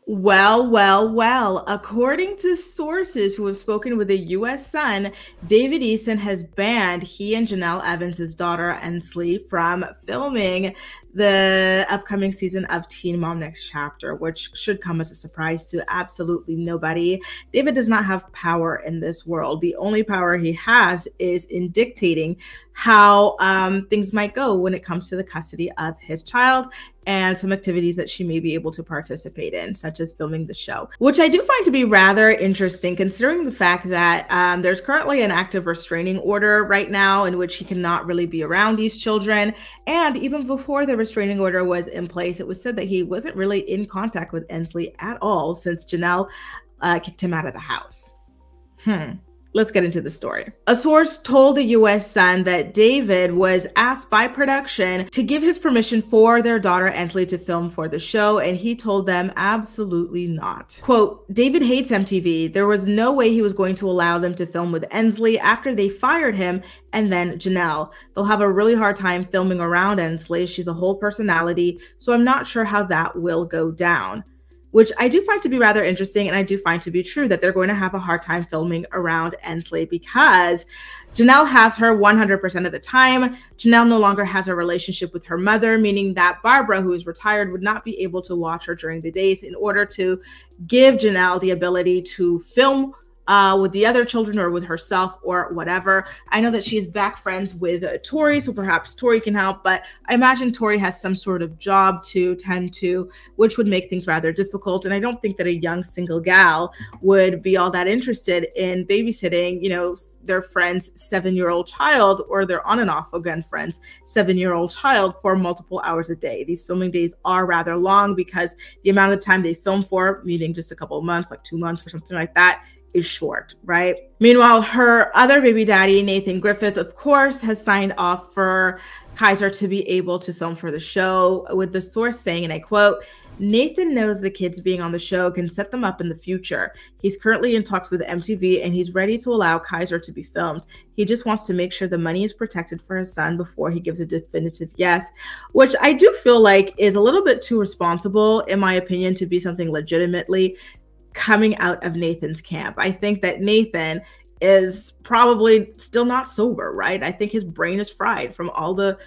Well. According to sources who have spoken with a U.S. Sun, David Eason has banned he and Jenelle Evans' daughter Ensley from filming the upcoming season of Teen Mom Next Chapter, which should come as a surprise to absolutely nobody. David does not have power in this world. The only power he has is in dictating how things might go when it comes to the custody of his child and some activities that she may be able to participate in, such as filming the show, which I do find to be rather interesting considering the fact that there's currently an active restraining order right now in which he cannot really be around these children. And even before the restraining order was in place, it was said that he wasn't really in contact with Ensley at all since Jenelle kicked him out of the house. Let's get into the story. A source told the U.S. Sun that David was asked by production to give his permission for their daughter Ensley to film for the show, and he told them absolutely not. Quote, David hates MTV. There was no way he was going to allow them to film with Ensley after they fired him and then Jenelle. They'll have a really hard time filming around Ensley. She's a whole personality, so I'm not sure how that will go down. Which I do find to be rather interesting, and I do find to be true that they're going to have a hard time filming around Ensley because Jenelle has her 100% of the time. Jenelle no longer has a relationship with her mother, meaning that Barbara, who is retired, would not be able to watch her during the days in order to give Jenelle the ability to film with the other children or with herself or whatever. I know that she's back friends with Tori, so perhaps Tori can help, but I imagine Tori has some sort of job to tend to, which would make things rather difficult. And I don't think that a young single gal would be all that interested in babysitting, you know, their friend's 7-year-old child or their on and off again friend's 7-year-old child for multiple hours a day. These filming days are rather long because the amount of time they film for, meaning just a couple of months, like 2 months or something like that, is short, right? Meanwhile, her other baby daddy, Nathan Griffith, of course, has signed off for Kaiser to be able to film for the show, with the source saying, and I quote, Nathan knows the kids being on the show can set them up in the future. He's currently in talks with MTV and he's ready to allow Kaiser to be filmed. He just wants to make sure the money is protected for his son before he gives a definitive yes, which I do feel like is a little bit too responsible, in my opinion, to be something legitimately coming out of Nathan's camp. I think that Nathan is probably still not sober, right? I think his brain is fried from all the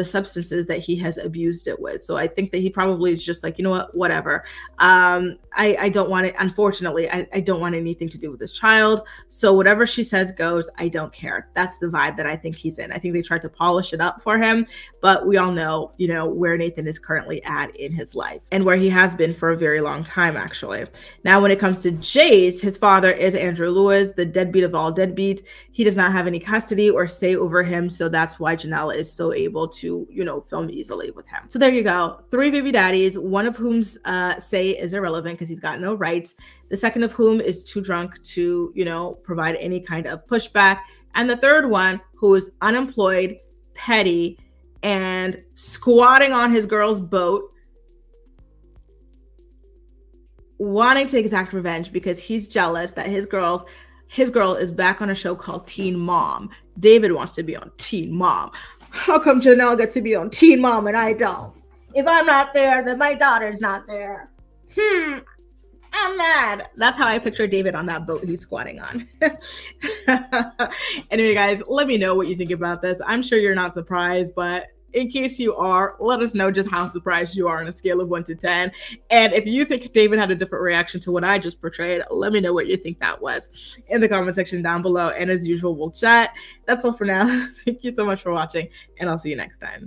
substances that he has abused it with. So I think that he probably is just like, you know what, whatever. I don't want it. Unfortunately, I don't want anything to do with this child. So whatever she says goes, I don't care. That's the vibe that I think he's in. I think they tried to polish it up for him, but we all know, you know, where Nathan is currently at in his life and where he has been for a very long time, actually. Now, when it comes to Jace, his father is Andrew Lewis, the deadbeat of all deadbeats. He does not have any custody or say over him. So that's why Jenelle is so able to, you know, film easily with him. So there you go. 3 baby daddies, one of whom's say is irrelevant because he's got no rights. The second of whom is too drunk to, you know, provide any kind of pushback. And the third one who is unemployed, petty, and squatting on his girl's boat, wanting to exact revenge because he's jealous that his girl is back on a show called Teen Mom. David wants to be on Teen Mom. How come Jenelle gets to be on Teen Mom and I don't? If I'm not there, then my daughter's not there. I'm mad. That's how I picture David on that boat he's squatting on. Anyway, guys, let me know what you think about this. I'm sure you're not surprised, but in case you are, let us know just how surprised you are on a scale of 1 to 10. And if you think David had a different reaction to what I just portrayed, let me know what you think that was in the comment section down below. And as usual, we'll chat. That's all for now. Thank you so much for watching, and I'll see you next time.